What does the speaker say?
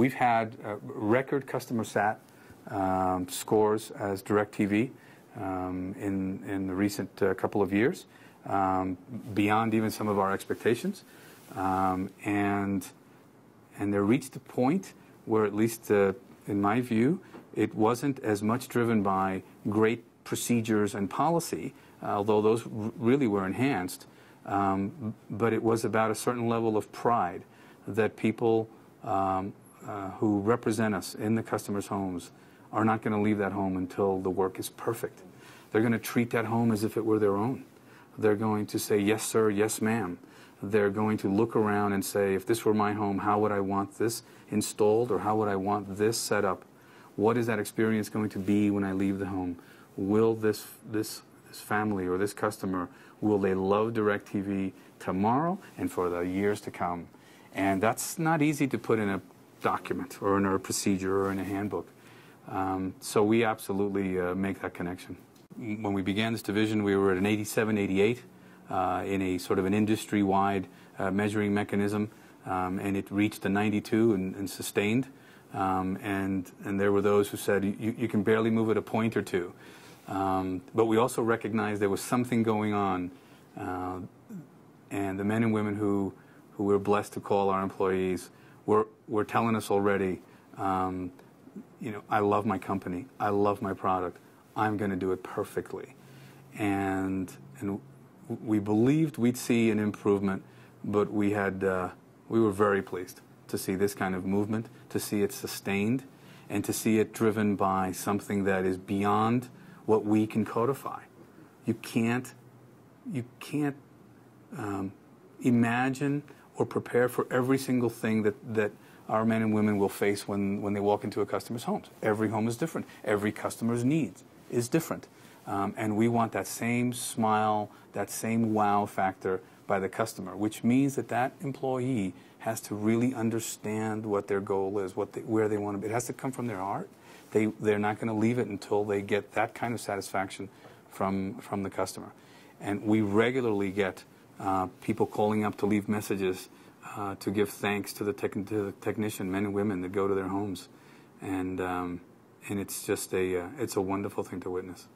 we've had record customer sat scores as DirecTV in the recent couple of years, beyond even some of our expectations, and they reached a point where, at least in my view, it wasn't as much driven by great procedures and policy, although those really were enhanced, but it was about a certain level of pride that people who represent us in the customers' homes are not going to leave that home until the work is perfect. They're going to treat that home as if it were their own. They're going to say, yes, sir, yes, ma'am. They're going to look around and say, if this were my home, how would I want this installed, or how would I want this set up? What is that experience going to be when I leave the home? Will this family or this customer, will they love DirecTV tomorrow and for the years to come? And that's not easy to put in a document or in a procedure or in a handbook. So we absolutely make that connection. When we began this division, we were at an 87, 88 in a sort of an industry-wide measuring mechanism, and it reached a 92 and sustained. And there were those who said, you can barely move it a point or two. But we also recognized there was something going on, and the men and women who we're blessed to call our employees were telling us already, you know, I love my company, I love my product, I'm going to do it perfectly. And we believed we'd see an improvement, but we were very pleased to see this kind of movement, to see it sustained, and to see it driven by something that is beyond what we can codify. You can't imagine or prepare for every single thing that our men and women will face when they walk into a customer's homes. Every home is different. Every customer's needs is different. And we want that same smile, that same wow factor by the customer, which means that employee has to really understand what their goal is, where they want to be. It has to come from their heart. They're not going to leave it until they get that kind of satisfaction from the customer. And we regularly get people calling up to leave messages to give thanks to the technician, men and women that go to their homes. And it's just it's a wonderful thing to witness.